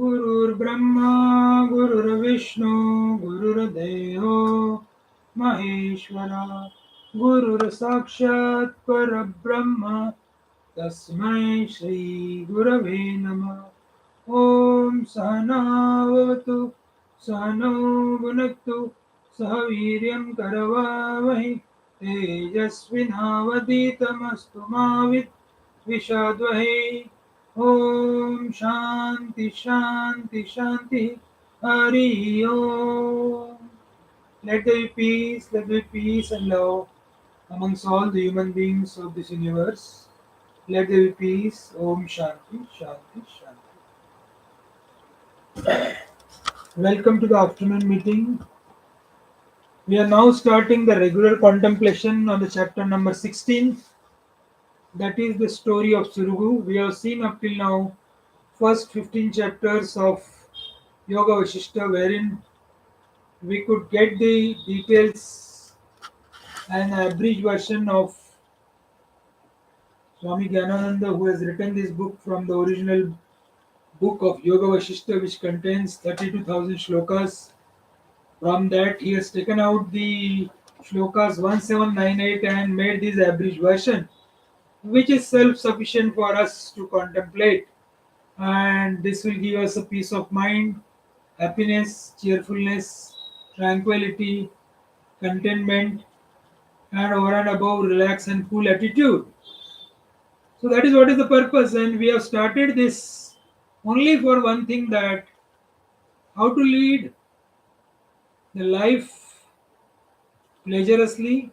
गुरुर्ब्रह्मा गुरुर्विष्णु गुरुर्देवो महेश्वरा गुरुर्साक्षात् परब्रह्म तस्मै श्री गुरवे नमः। ओम सहनावतु सहनौ भुनक्तु सह वीर्यं करवावहै तेजस्विनावधीतमस्तु मा विद्विषावहै। ओम शांति शांति शांति हरि ओम। Let there be peace, let there be peace and love amongst all the human beings of this universe. Let there be peace. Om Shanti, Shanti, Shanti. Welcome to the afternoon meeting. We are now starting the regular contemplation on the chapter number 16. That is the story of Suraghu. We have seen up till now first 15 chapters of Yogavaasishtha, wherein we could get the details and abridged version of Swami Gyanananda, who has written this book from the original book of Yogavaasishtha, which contains 32,000 shlokas. From that, he has taken out the shlokas 1798 and made this abridged version, which is self-sufficient for us to contemplate. And this will give us a peace of mind, happiness, cheerfulness, tranquility, contentment, and over and above relax and cool attitude. So that is what is the purpose, and we have started this only for one thing, that how to lead the life pleasurously,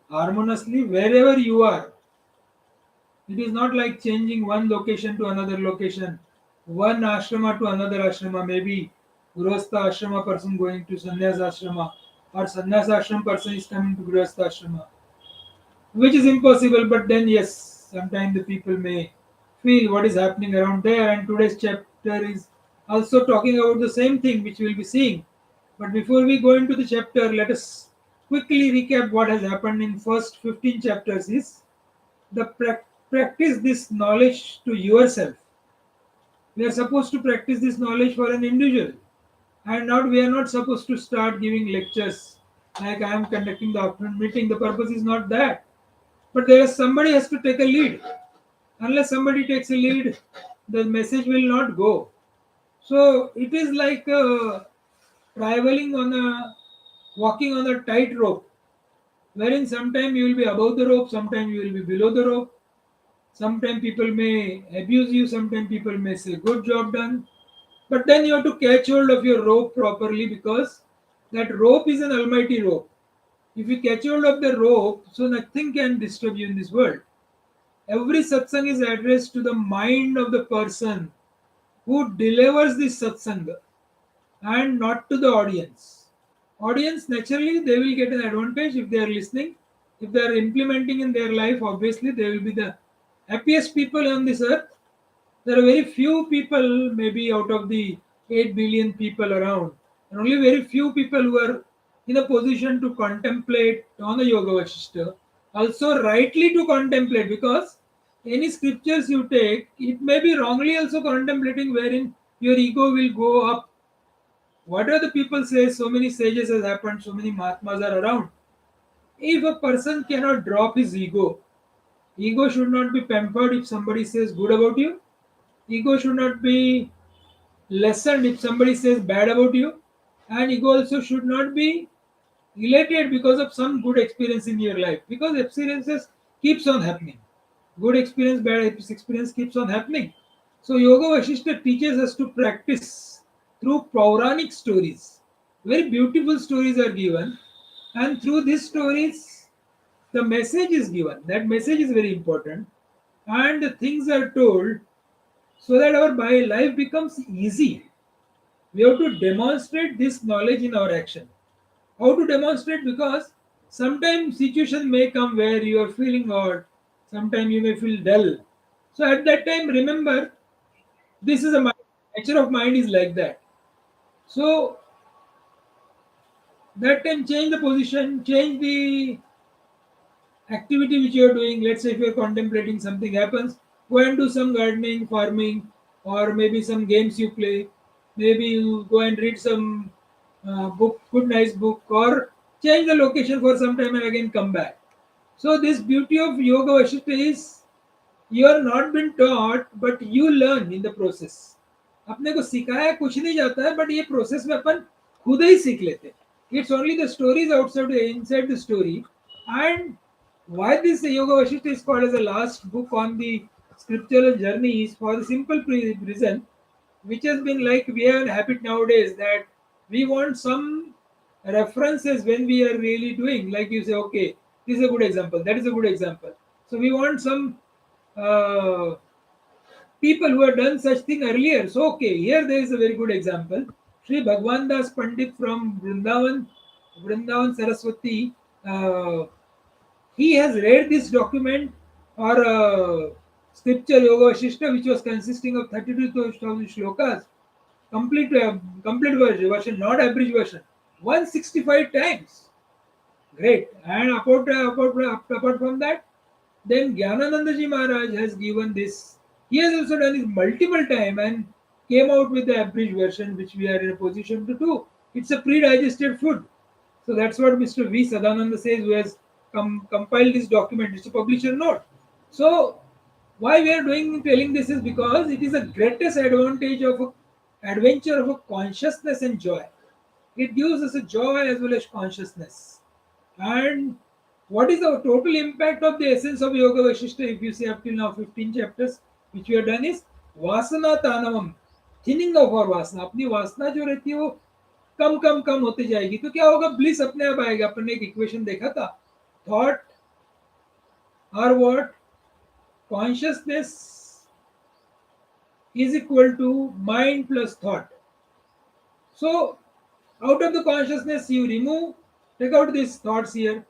harmoniously, wherever you are. It is not like changing one location to another location, one ashrama to another ashrama, maybe Grihastha ashrama person going to Sannyas ashrama, or Sannyas ashram person is coming to Grihastha ashrama, which is impossible. But then, yes, sometimes the people may feel what is happening around there, and today's chapter is also talking about the same thing, which we'll be seeing. But before we go into the chapter, let us quickly recap what has happened in first 15 chapters. Is the practice this knowledge to yourself. We are supposed to practice this knowledge for an individual, and not we are not supposed to start giving lectures like I am conducting the afternoon meeting. The purpose is not that, but there is somebody has to take a lead. Unless somebody takes a lead, the message will not go. So it is like traveling on a walking on a tightrope, wherein sometime you will be above the rope, sometime you will be below the rope. Sometimes people may abuse you, sometimes people may say good job done, but then you have to catch hold of your rope properly, because that rope is an almighty rope. If you catch hold of the rope, so nothing can disturb you in this world. Every satsang is addressed to the mind of the person who delivers this satsang, and not to the audience. Audience, naturally, they will get an advantage if they are listening. If they are implementing in their life, obviously, they will be the happiest people on this earth. There are very few people, maybe out of the 8 billion people around, and only very few people who are in a position to contemplate on the Yoga Vasishtha. Also, rightly to contemplate, because any scriptures you take, it may be wrongly also contemplating, wherein your ego will go up. Whatever the people say, so many sages has happened, so many Mahatmas are around. If a person cannot drop his ego should not be pampered if somebody says good about you. Ego should not be lessened if somebody says bad about you. And ego also should not be elated because of some good experience in your life. Because experiences keeps on happening. Good experience, bad experience keeps on happening. So Yoga Vasishtha teaches us to practice through Pauranic stories. Very beautiful stories are given, and through these stories, the message is given. That message is very important, and the things are told so that our life becomes easy. We have to demonstrate this knowledge in our action. How to demonstrate? Because sometimes situation may come where you are feeling odd, sometimes you may feel dull. So at that time, remember, this is a mind, nature of mind is like that. So that time, change the position, change the activity which you are doing. Let's say if you are contemplating, something happens, go and do some gardening, farming, or maybe some games you play, maybe you go and read some book, good nice book, or change the location for some time and again come back. So this beauty of Yoga Vasishtha is you are not been taught but you learn in the process. अपने को सिखाया कुछ नहीं जाता है but ये process में अपन खुद ही सीख लेते हैं. It's only the stories outside inside the story. And why this Yoga Vasishtha is called as the last book on the scriptural journey is for the simple reason, which has been like we have a habit nowadays that we want some references when we are really doing, like you say, okay, this is a good example, that is a good example. So we want some uh, people who have done such thing earlier. So okay, here there is a very good example. Sri Bhagwan Das Pandit from Vrindavan Saraswati, he has read this document or scripture Yoga Vasishtha, which was consisting of 32,000 shlokas, complete version, not average version, 165 times. Great. And apart from that, then Gyanananda Ji Maharaj has given this. He has also done it multiple times and came out with the abridged version, which we are in a position to do. It's a pre-digested food. So that's what Mr. V. Sadananda says, who has compiled this document. It's a publisher note. So why we are telling this is because it is the greatest advantage of adventure of a consciousness and joy. It gives us a joy as well as consciousness. And what is the total impact of the essence of Yoga Vasishtha? If you see up till now 15 chapters, which we have done is Vasana Tanavam, thinning of our Vasana. अपनी वासना जो रहती है वो कम कम कम होती जाएगी तो क्या होगा ब्लिस अपने आप आएगा. अपन ने एक इक्वेशन देखा था थॉट और what consciousness is equal to mind plus thought. So out of the consciousness you remove, take out these thoughts here.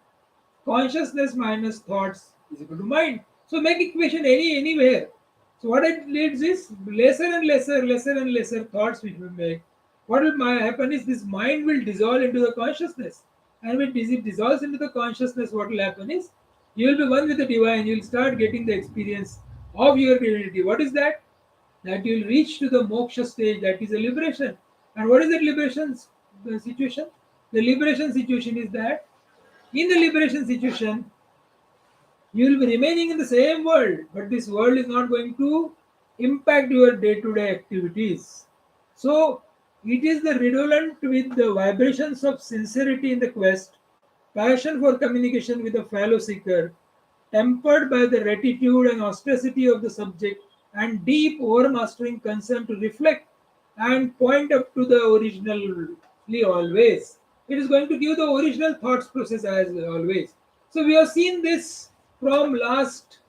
Consciousness minus thoughts is equal to mind. So make equation anywhere. So what it leads is lesser and lesser thoughts which we make. What will happen is this mind will dissolve into the consciousness. And when it dissolves into the consciousness, what will happen is you will be one with the divine. You will start getting the experience of your divinity. What is that? That you will reach to the moksha stage, that is a liberation. And what is that liberation situation? The liberation situation is that in the liberation situation, you will be remaining in the same world, but this world is not going to impact your day-to-day activities. So it is the redolent with the vibrations of sincerity in the quest, passion for communication with the fellow seeker, tempered by the rectitude and austerity of the subject, and deep overmastering concern to reflect and point up to the originally always. It is going to give the original thoughts process as always. So we have seen this from last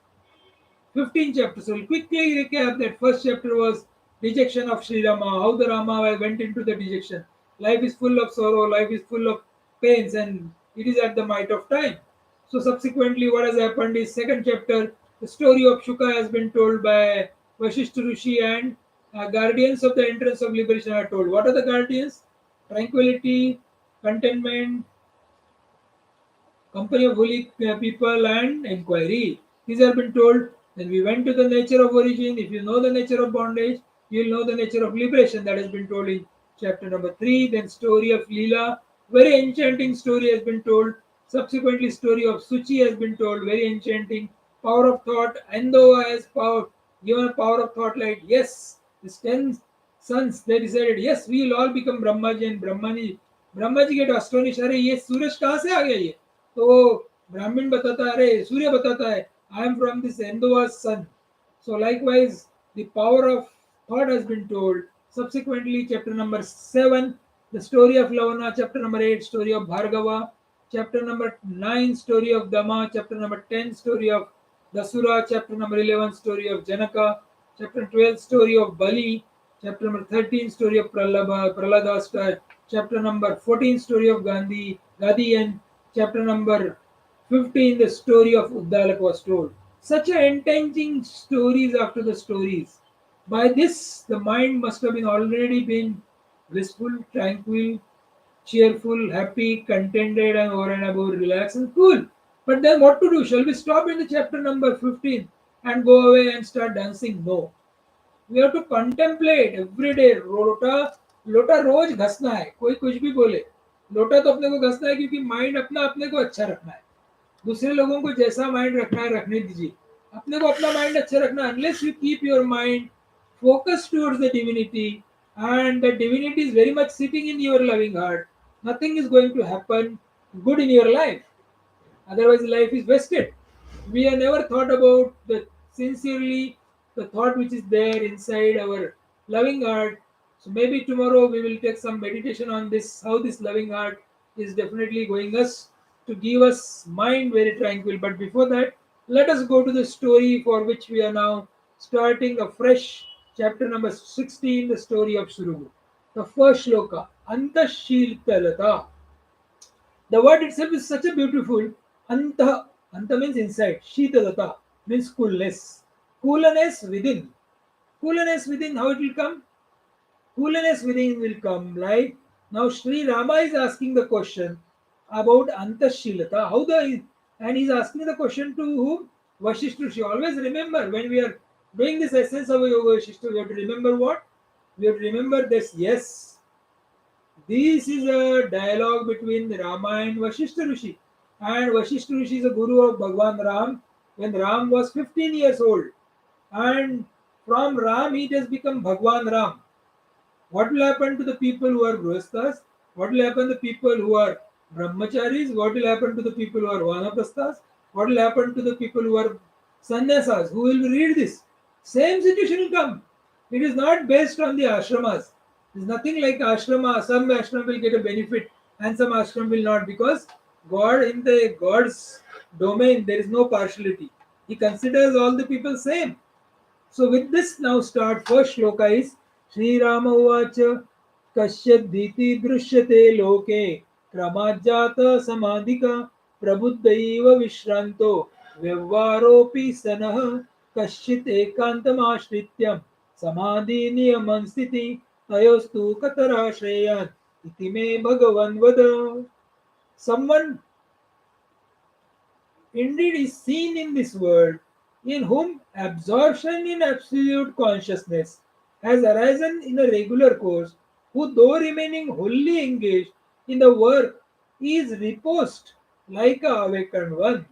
15 chapters. So we'll quickly recap that first chapter was dejection of Sri Rama, how the Rama went into the dejection. Life is full of sorrow, life is full of pains, and it is at the might of time. So subsequently, what has happened is second chapter, the story of Shuka has been told by Vasishtha Rishi, and guardians of the entrance of liberation are told. What are the guardians? Tranquility, contentment, company of holy people, and inquiry. These have been told. Then we went to the nature of origin. If you know the nature of bondage, you will know the nature of liberation. That has been told in chapter number 3. Then story of Leela. Very enchanting story has been told. Subsequently, story of Suchi has been told. Very enchanting. Power of thought. Andova has power, given power of thought like, yes, these 10 sons, they decided, yes, we will all become Brahmaji, and Brahmaji get astonished. अरे ये सूरज कहाँ से आ गया ये? तो ब्राह्मण बताता है, अरे सूर्य बताता है, I am from this Endova's son. So likewise, the power of thought has been told. Subsequently, chapter number 7, the story of Lavana. Chapter number 8, story of Bhargava. Chapter number 9, story of Dama. Chapter number 10, story of Dasura. Chapter number 11, story of Janaka. Chapter 12, story of Bali. Chapter number 13, story of Praladasta. Chapter number 14, story of Gandhi, and chapter number 15, the story of Uddalak was told. Such a entangling stories after the stories. By this, the mind must have been already been blissful, tranquil, cheerful, happy, contented, and over and above relaxed and cool. But then what to do? Shall we stop in the chapter number 15 and go away and start dancing? No. We have to contemplate every day. लोटा लोटा रोज घसना है. कोई कुछ भी बोले, लोटा तो अपने को घसना है, क्योंकि माइंड अपना अपने को अच्छा रखना है. दूसरे लोगों को जैसा माइंड रखना है रखने दीजिए. अपने को अपना माइंड अच्छा रखना. Unless you keep your mind focused towards the divinity, and the divinity is very much sitting in your loving heart, nothing is going to happen good in your life. Otherwise, life is wasted. We have never thought about the sincerely the thought which is there inside our loving heart. So maybe tomorrow we will take some meditation on this, how this loving heart is definitely going us to give us mind very tranquil. But before that, let us go to the story for which we are now starting a fresh chapter number 16, the story of Suraghu. The first shloka, Antashiltalata. The word itself is such a beautiful anta. Anta means inside. Shitadata means coolness. Coolness within. Coolness within, how it will come? Coolness within will come. Like now Sri Rama is asking the question about Antashilata. How the and he's asking the question to whom? Vasishtha Rishi. Always remember when we are doing this essence of Yoga Vasishtha, we have to remember what? We have to remember this. Yes, this is a dialogue between Rama and Vasishtha Rishi. And Vasishtha Rishi is a guru of Bhagwan Ram when Ram was 15 years old. And from Ram, it has become Bhagwan Ram. What will happen to the people who are Grihasthas? What will happen to the people who are Brahmacharis? What will happen to the people who are Vanaprasthas? What will happen to the people who are Sannyasas? Who will read this? Same situation will come. It is not based on the ashramas. It is nothing like ashrama. Some ashram will get a benefit and some ashram will not, because God, in the God's domain, there is no partiality. He considers all the people same. So with this now start first shloka is Sri Rama Uvacha Kashyadhiti Drishyate Loke Kramajjata Samadhika Prabuddhaiva Vishranto Vyavaropi Sanah Kasyit Ekantamashrityam Samadhi Niyaman Sthiti Tayostu Katarashreyan Iti me Bhagavan Vada. Someone indeed is seen in this world, in whom absorption in absolute consciousness has arisen in a regular course, who, though remaining wholly engaged in the work, is reposed like a awakened one.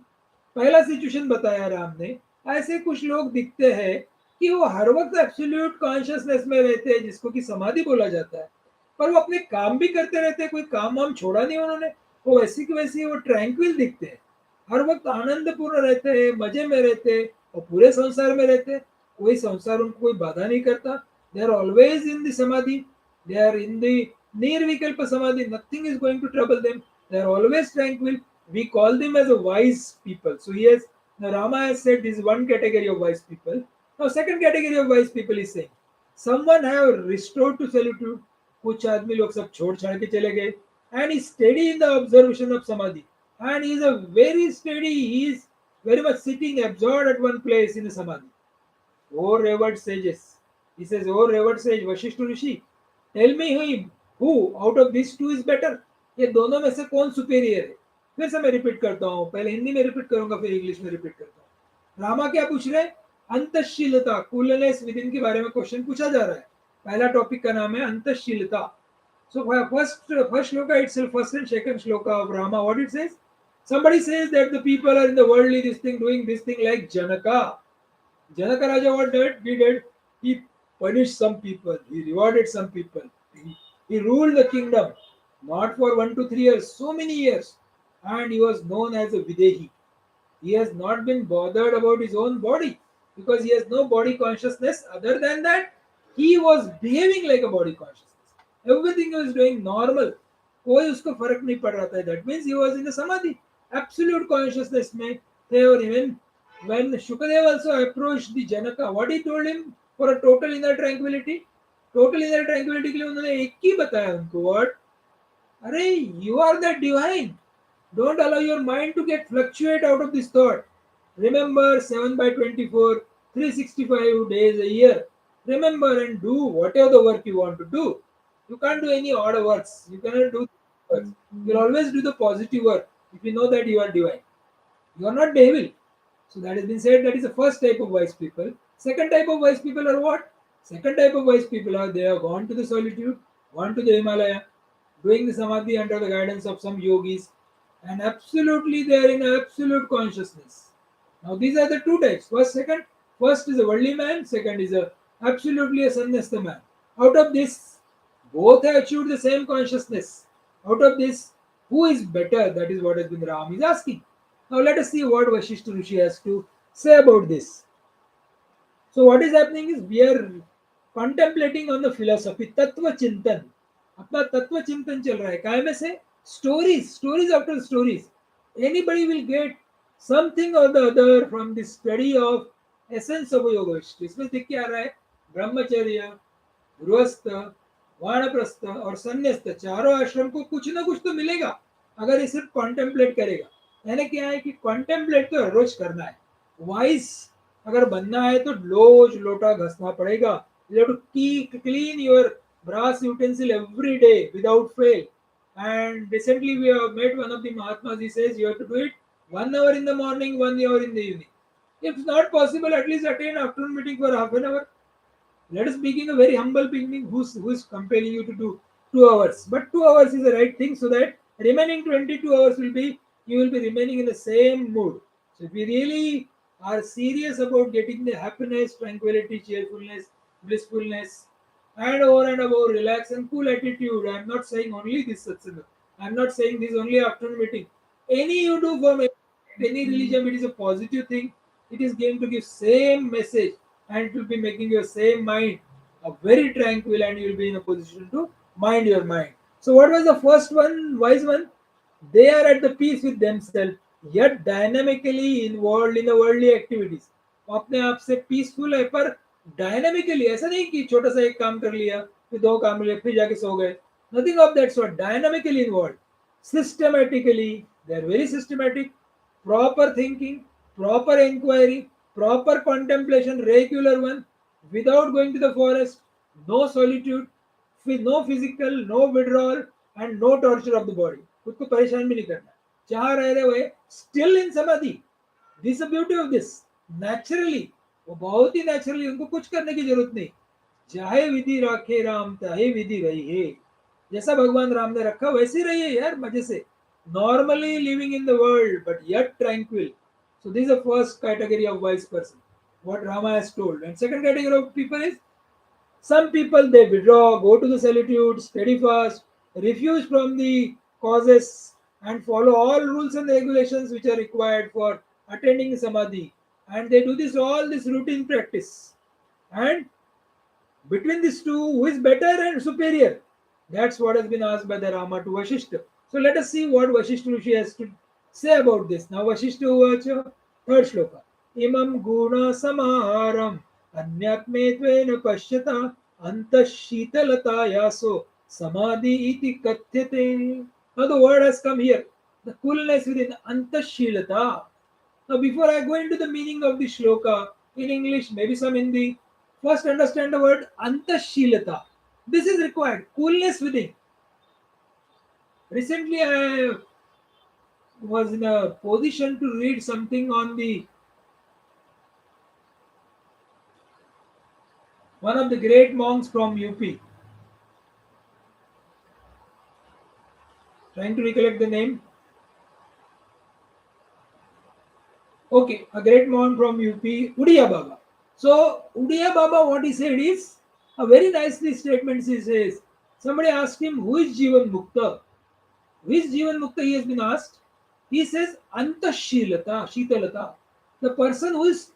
पहला situation बताया राम ने. ऐसे कुछ लोग दिखते हैं कि वो हर वक्त एब्सोल्यूट कॉन्शियसनेस में रहते हैं, जिसको कि समाधि बोला जाता है, पर वो अपने काम भी करते रहते हैं. कोई काम वाम छोड़ा नहीं उन्होंने. वो वैसी की वैसी वो ट्रैंक्विल दिखते हैं, हर वक्त आनंदपूर्ण रहते हैं, मजे में रहते हैं और पूरे संसार में रहते हैं. कोई संसार उनको कोई बाधा नहीं करता. They are always in the samadhi. They are in the nirvikalpa samadhi. Nothing is going to trouble them. They are always tranquil. We call them as a wise people. So he has, now Rama has said this is one category of wise people. Now second category of wise people is saying someone have restored to solitude. कुछ आदमी लोग सब छोड़ छाड़ के चले गए, and is steady in the observation of samadhi, and he is a very steady, he is very much sitting absorbed at one place in the samadhi. O revered sages, he says, O revered sage Vasishtha Rishi, tell me who out of these two is better. ये दोनों में से कौन superior है? फिर से मैं repeat करता हूँ, पहले हिंदी में रिपीट करूंगा फिर इंग्लिश में रिपीट करता हूँ. रामा क्या पूछ रहे हैं? अंतशीलता, कूलनेस विद इन के बारे में क्वेश्चन पूछा जा रहा है. पहला टॉपिक का नाम है अंतशीलता. So first shloka itself, first and second shloka of Rama, what it says? Somebody says that the people are in the worldly this thing, doing this thing like Janaka. Janaka Raja, what he did? He punished some people, he rewarded some people, he ruled the kingdom, not for 1 to 3 years, so many years, and he was known as a Videhi. He has not been bothered about his own body because he has no body consciousness. Other than that, he was behaving like a body consciousness. Everything he was doing normal. कोई उसको फर्क नहीं पड़ रहा था. That means he was in the samadhi, absolute consciousness में थे. और even when Shukadev also approached the Janaka, what he told him for a total inner tranquility? Total inner tranquility के लिए उन्होंने एक ही बताया उनको. What? अरे, you are the divine. Don't allow your mind to get fluctuate out of this thought. Remember 7 by 24, 365 days a year. Remember and do whatever the work you want to do. You can't do any odd works. You cannot do works. You'll always do the positive work if you know that you are divine. You are not devil. So that has been said, that is the first type of wise people. Second type of wise people are what? Second type of wise people are they have gone to the solitude, gone to the Himalaya, doing the samadhi under the guidance of some yogis, and absolutely they are in absolute consciousness. Now these are the two types. First is a worldly man, second is a absolutely a sannyasta man. Out of this, both have achieved the same consciousness. Out of this, who is better? That is what has been Ram is asking. Now let us see what Vasishtha Rishi has to say about this. So what is happening is we are contemplating on the philosophy तत्व चिंतन. अपना तत्व चिंतन चल रहा है काय में से stories after stories. Anybody will get something or the other from the study of essence of yoga. इसमें देख के आ रहा है ब्रह्मचर्य, गृहस्थ, वानप्रस्थ और संन्यास्त चारों आश्रम को कुछ ना कुछ तो मिलेगा अगर ये सिर्फ कॉन्टेम्पलेट करेगा. यानी क्या है कि कॉन्टेम्पलेट तो हर रोज करना है. वाइस अगर बनना है तो रोज लोटा घसना पड़ेगा. You have to clean your brass utensil every day without fail. And recently we have met one of the Mahatmas. He says you have to do it 1 hour in the morning, 1 hour in the evening. If not possible, at least attend afternoon meeting for half an hour. Let us begin a very humble beginning. Who's compelling you to do 2 hours? But 2 hours is the right thing, so that remaining 22 hours will be you will be remaining in the same mood. So if we really are serious about getting the happiness, tranquility, cheerfulness, blissfulness, and over and above relax and cool attitude. I am not saying only this satsanga. I am not saying this only afternoon meeting. Any you do from any religion, it is a positive thing. It is going to give same message and it will be making your same mind a very tranquil and you will be in a position to mind your mind. So what was the first one, wise one? They are at the peace with themselves, yet dynamically involved in the worldly activities. वो अपने आप से peaceful है पर dynamically ऐसा नहीं कि छोटा सा एक काम कर लिया फिर दो काम लिए फिर जाके सो गए. Nothing of that sort. Dynamically involved, systematically. They are very systematic. Proper thinking, proper inquiry, proper contemplation, regular one, without going to the forest, no solitude, no physical, no withdrawal, and no torture of the body. खुद को परेशान भी नहीं करना. जहाँ रह रहे हुए still in samadhi. This is the beauty of this. Naturally, वो बहुत ही naturally उनको कुछ करने की जरूरत नहीं. चाहे विधि राखे राम चाहे विधि रही है. जैसा भगवान राम ने रखा वैसे ही रहिए यार मजे से. Normally living in the world but yet tranquil. So this is the first category of wise person. What Rama has told. And second category of people is some people they withdraw, go to the solitude, study fast, refuse from the causes, and follow all rules and regulations which are required for attending samadhi. And they do this routine practice. And between these two, who is better and superior? That's what has been asked by the Rama to Vasishtha. So let us see what Vasishtha Rishi has to say about this. Now Vasishtha Uvacha, third shloka. Imam guna samaharam anyatmetvena pashyata antashhitalata yaso samadhi iti kathyate. Now the word has come here. The coolness within antashhilata. Now before I go into the meaning of the shloka in English, maybe some Hindi, first understand the word antashhilata. This is required. Coolness within. Recently I was in a position to read something on the one of the great monks from UP. Trying to recollect the name. Okay, a great monk from UP, Udiya Baba. So Udiya Baba, what he said is a very nicely statement. He says, somebody asked him, who is Jivan Mukta? Who is Jivan Mukta? He has been asked. He says, Antashilata, Shitalata. The person who is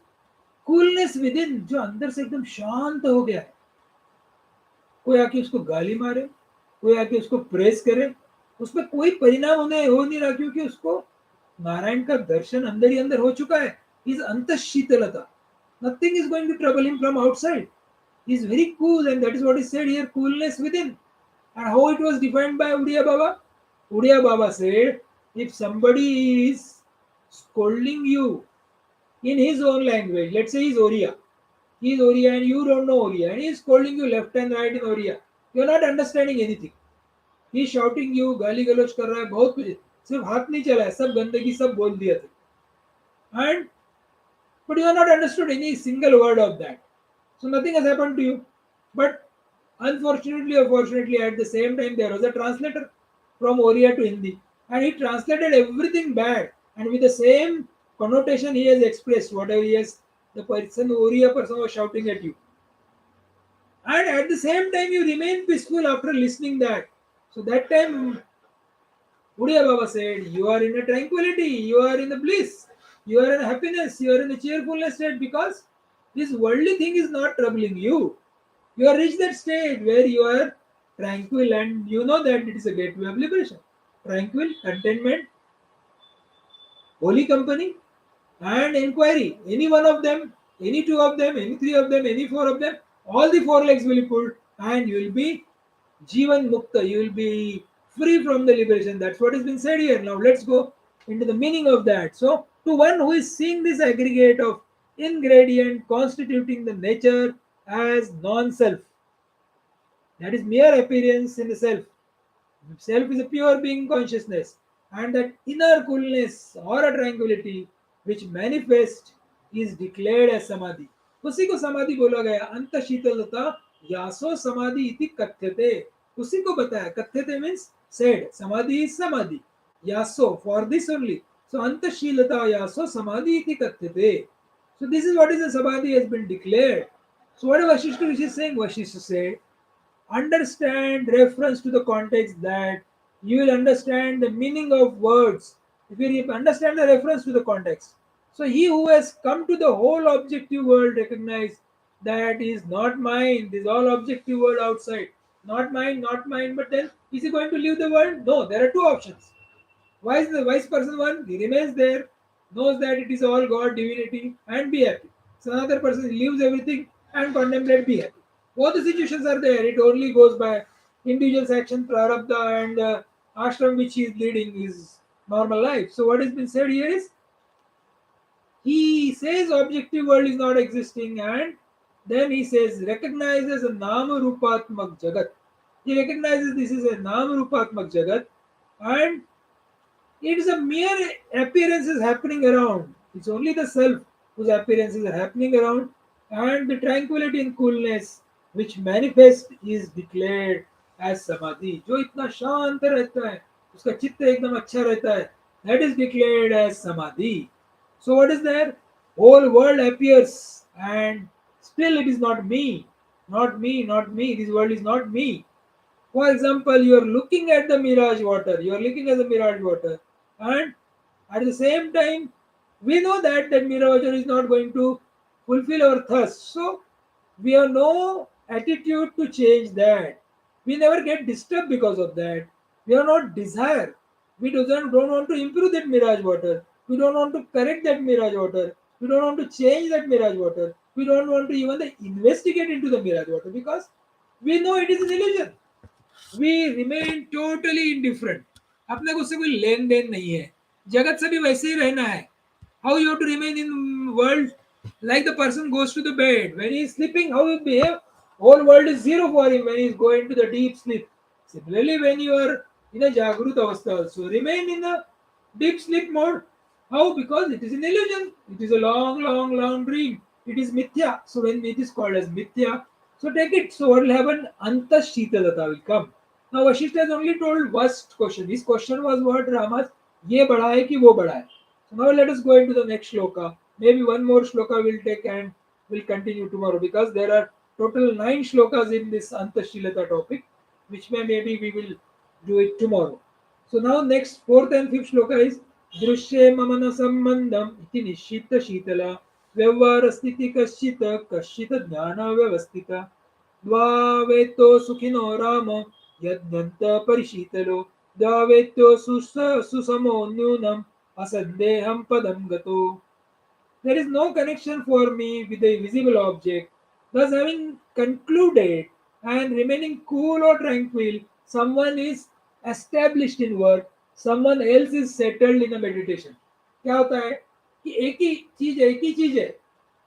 coolness within, जो अंदर से एकदम शांत हो गया है. कोई आके उसको गाली मारे, कोई आके उसको प्रेस करे, उसमें कोई परिणाम हो नहीं रहा क्योंकि उसको नारायण का दर्शन अंदर ही अंदर हो चुका है. He is antashhitalata. Nothing is going to trouble him from outside. He is very cool and that is what is said here, coolness within. And how it was defined by Udiya Baba? Udiya Baba said, if somebody is scolding you in his own language, let's say he's Oriya. He is Oriya and you don't know Oriya and he is scolding you left and right in Oriya. You are not understanding anything. He is shouting you, गाली गलौज कर रहा है बहुत कुछ. सिर्फ हाथ नहीं चला है, सब गंदगी सब बोल दिया था. And but you have not understood any single word of that. So nothing has happened to you. But unfortunately or fortunately, at the same time, there was a translator from Oriya to Hindi, and he translated everything bad. And with the same connotation he has expressed, whatever he has, the person, Oriya person was shouting at you. And at the same time, you remain peaceful after listening that. So that time, Udiya Baba said, you are in a tranquility, you are in a bliss, you are in a happiness, you are in a cheerfulness state because this worldly thing is not troubling you. You have reached that state where you are tranquil and you know that it is a gateway of liberation. Tranquil, contentment, holy company, and inquiry. Any one of them, any two of them, any three of them, any four of them, all the four legs will be pulled and you will be Jivan Mukta. You will be free from the liberation. That's what has been said here. Now let's go into the meaning of that. So, to one who is seeing this aggregate of ingredient constituting the nature as non-self, that is mere appearance in the self. Self is a pure being consciousness, and that inner coolness or a tranquility which manifests is declared as samadhi. उसी को समाधि बोला गया अंत शीतलता यासो समाधि इति कथ्यते. उसी को बताया कथ्यते means said samadhi is samadhi yaso for this only. So anta shilata yaso samadhi iti kathyate. So this is what is the samadhi has been declared. So what Vasishtha Rishi is saying? Vasishtha said, understand reference to the context, that you will understand the meaning of words if you understand the reference to the context. So he who has come to the whole objective world recognize that is not mine, this all objective world outside, not mine, not mine. But then is he going to leave the world? No, there are two options. Why is the wise person one? He remains there, knows that it is all God, divinity, and be happy. So another person leaves everything and contemplate, be happy. Both the situations are there. It only goes by individual's action, prarabdha, and ashram which he is leading his normal life. So what has been said here is he says objective world is not existing, and then he says recognizes a nama rupatmak jagat. He recognizes this is a nama rupatmak jagat, and it is a mere appearances happening around. It's only the self whose appearances are happening around, and the tranquility and coolness which manifest is declared as samadhi. जो इतना शांत रहता है, उसका चित्त एकदम अच्छा रहता है, that is declared as samadhi. So what is there? Whole world appears, and still it is not me, not me, not me. This world is not me. For example, you are looking at the mirage water, you are looking at the mirage water, and at the same time, we know that that mirage water is not going to fulfill our thirst. So, we have no attitude to change that. We never get disturbed because of that. We have not desire. We don't want to improve that mirage water. We don't want to correct that mirage water. We don't want to change that mirage water. We don't want to even investigate into the mirage water because we know it is an illusion. We remain totally indifferent. अपने को उससे कोई लेन then नहीं है. जगत से भी वैसे ही रहना है. How you to remain in world like the person goes to the bed when he is sleeping, how he behave, whole world is zero for him when he is going to the deep sleep. Similarly, when you are in a jagrut avastha also, remain in a deep sleep mode. How? Because it is an illusion, it is a long dream, it is mithya. So when it is called as mithya, so take it. So what will happen? Antashitadata will come. Now Vasishtha has only told first question. His question was what? Ramas, ye bada hai ki wo bada hai? So now let us go into the next shloka. Maybe one more shloka we'll take and we'll continue tomorrow because there are total 9 shlokas in this Antashilata topic, which maybe we will do it tomorrow. So now next fourth and fifth shloka is Drishye mamana sambandham iti nishita shitala vyavara sthiti kashita kashita jnana vyavastita dvaveto sukhino rama yadnanta parishitalo dvaveto susamo nyunam asandeham padam gato. There is no connection for me with the visible object. Thus, having concluded and remaining cool or tranquil, someone is established in work, someone else is settled in a meditation. क्या होता है कि एक ही चीज है.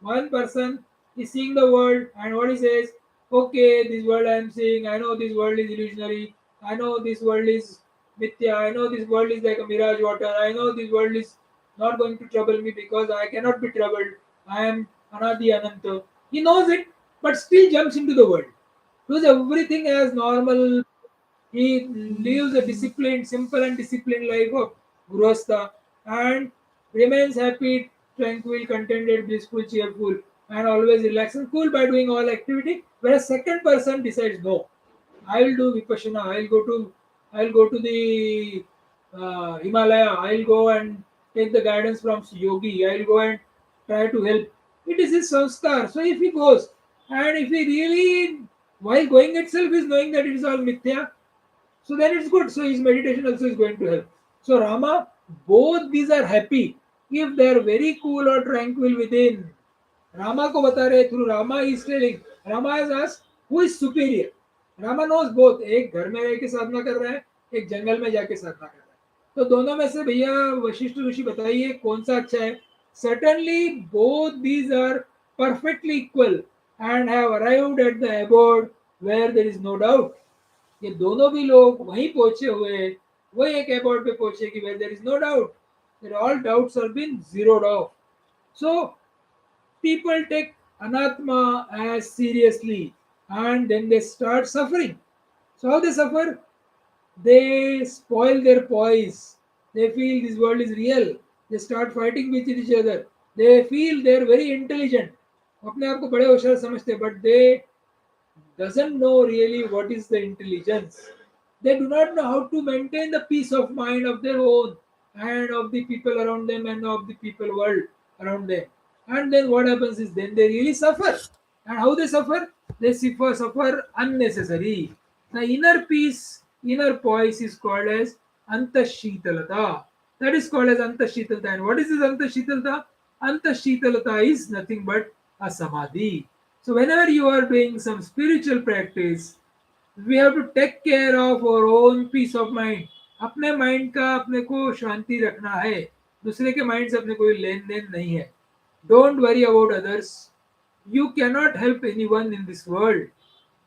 One person is seeing the world and what he says, okay, this world I am seeing, I know this world is illusionary, I know this world is mithya, I know this world is like a mirage water, I know this world is not going to trouble me because I cannot be troubled. I am Anadi Ananta. He knows it, but still jumps into the world. does everything as normal. He lives a disciplined, simple and disciplined life of Grihastha and remains happy, tranquil, contented, blissful, cheerful, and always relaxed and cool by doing all activity. Whereas second person decides, no, I will do vipassana. I'll go to the Himalaya. I'll go and take the guidance from yogi. I'll go and try to help. It is his sanskar. So if he goes and if he really, while going itself, is knowing that it is all mithya, so then it's good. So his meditation also is going to help. So Rama, both these are happy if they are very cool or tranquil within. Rama को बता रहे through Rama is telling. Rama has asked who is superior. Rama knows both. एक घर में रह के साधना कर रहा है, एक जंगल में जाके साधना कर रहा है. तो दोनों में से भैया वशिष्ठ ऋषि बताइए कौन सा अच्छा है. Certainly both these are perfectly equal and have arrived at the abode where there is no doubt. ये दोनों भी लोग वहीं पहुंचे हुए वही एक एबॉर्ड पे पहुंचे कि where there is no doubt that all doubts have been zeroed off. So people take anatma as seriously and then they start suffering. So how they suffer? They spoil their poise. They feel this world is real. They start fighting with each other. They feel they are very intelligent. अपने आप को बड़े होशियार समझते हैं, but they doesn't know really what is the intelligence. They do not know how to maintain the peace of mind of their own and of the people around them and of the people world around them. And then what happens is then they really suffer. And how they suffer? They suffer unnecessary. The inner peace, inner poise is called as Antashitalata. That is called as Antashitalata. And what is this Antashitalata? Antashitalata is nothing but a samadhi. So whenever you are doing some spiritual practice, we have to take care of our own peace of mind. अपने mind का अपने को शांति रखना है, दूसरे के mind से अपने कोई लेन देन नहीं है. Don't worry about others. You cannot help anyone in this world.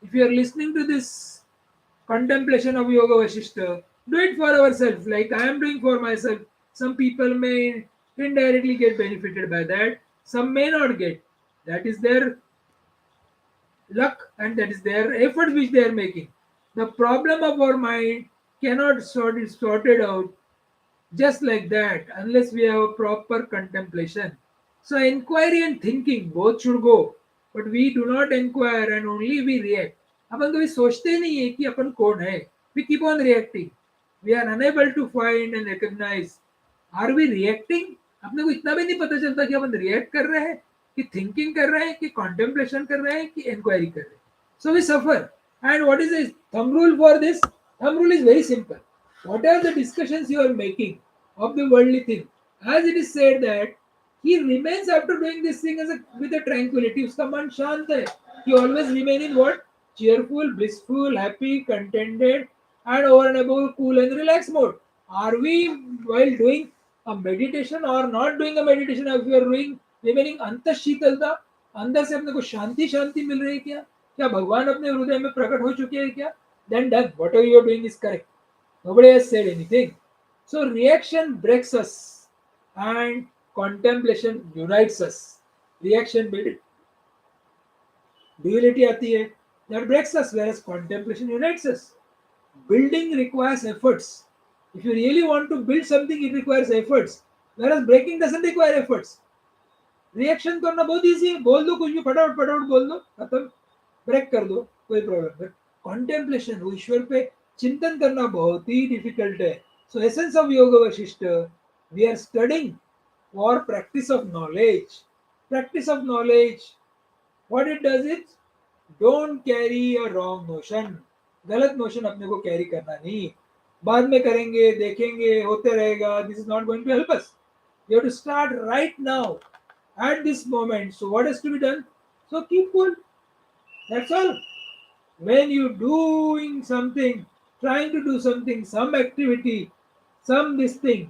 If you are listening to this contemplation of Yoga Vasishtha, do it for ourselves, like I am doing for myself. Some people may indirectly get benefited by that, some may not get. That is their luck and that is their effort which they are making. The problem of our mind cannot sorted out just like that unless we have a proper contemplation. So inquiry and thinking both should go, but we do not inquire and only we react. अपन कभी सोचते नहीं है कि अपन कौन है. We keep on reacting. We are unable to find and recognize. Are we reacting? अपने को इतना भी नहीं पता चलता कि अपन रिएक्ट कर रहे हैं कि थिंकिंग कर रहे हैं कि कॉन्टेम्पलेशन कर रहे हैं कि इंक्वायरी कर रहे हैं. So we suffer. And what is the thumb rule for this? Thumb rule is very simple. What are the discussions you are making of the worldly thing? As it is said that he remains after doing this thing with a tranquility. उसका मन शांत है. He always remain in what? Cheerful, blissful, happy, contented, and over and above cool and relaxed mode. Are we while doing a meditation or not doing a meditation? If you are doing remaining अंतःशीतलता, अंदर से अपने को शांति शांति मिल रही है क्या? क्या भगवान अपने हृदय में प्रकट हो चुके हैं क्या? Then done. Whatever you are doing is correct. Nobody has said anything. So reaction breaks us and contemplation unites us. Reaction build duality आती है, that breaks us, whereas contemplation unites us. Building requires efforts. If you really want to build something, it requires efforts, whereas breaking doesn't require efforts. Reaction करना बहुत easy है, बोल दो कुछ भी, फटाफट फटाफट बोल दो, खत्म, ब्रेक कर दो, कोई प्रॉब्लम नहीं. कॉन्टेम्पलेशन, वो ईश्वर पे चिंतन करना बहुत ही डिफिकल्ट है. सो essence of Yoga Vashishtha, we are studying for practice of knowledge. Practice of knowledge, what it does it, don't carry a wrong notion. गलत नोशन अपने को कैरी करना नहीं. बाद में करेंगे, देखेंगे, होते रहेगा. This is not going to help us. You have to start right now at this moment. So what has to be done? So keep cool. That's all. When you doing something, trying to do something, some activity, some this thing,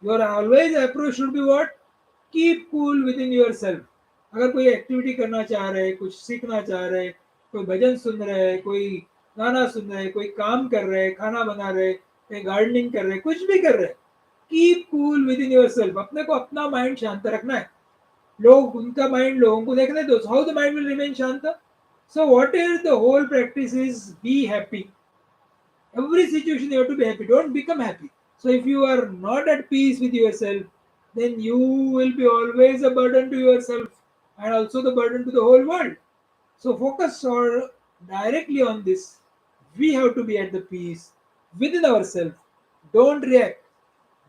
your always approach should be what? Keep cool within yourself. अगर कोई activity करना चाह रहे, कुछ सीखना चाह रहे, कोई भजन सुन रहे, कोई गाना सुन रहे, कोई काम कर रहे, खाना बना रहे, कोई गार्डनिंग कर रहे, कुछ भी कर रहे, keep cool with in your self. अपने को अपना माइंड शांत रखना है. लोग उनका माइंड लोगों को देखने दो. How the mind will remain शांत? So whatever the whole practice is, be happy. Every situation you have to be happy. Don't become happy. So if you are not at peace with yourself, then you will be always a burden to yourself and also the burden to the whole world. So focus or directly on this. We have to be at the peace within ourselves. Don't react.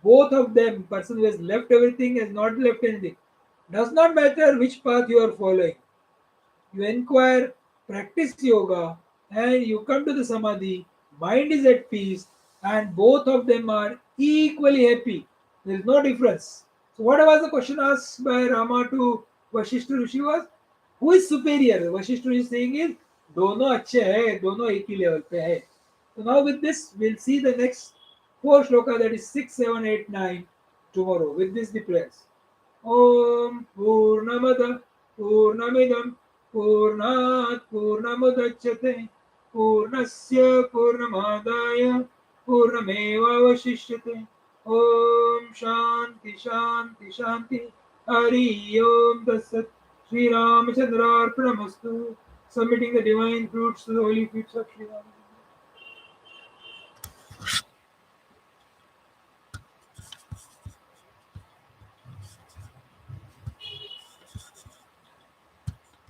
Both of them, person who has left everything has not left anything. Does not matter which path you are following. You inquire, practice yoga, and you come to the samadhi. Mind is at peace, and both of them are equally happy. There is no difference. So, what was the question asked by Rama to Vasishtha Rishi was, who is superior? Vasishtha Rishi is saying is, दोनों अच्छे हैं, दोनों एक ही level पे है. So now with this, we'll see the next four shloka, that is 6, 7, 8, 9 tomorrow. With this, the prayers. Om Purnamada Purnamidam Purnat Purnamudachyate Purnasya Purnamadaya Purnamevavashishyate. Om Shanti Shanti Shanti. Hari Om Tatsat. Sri Ramachandra Arpanamastu. Submitting the divine fruits to the holy feet of Sri Ram.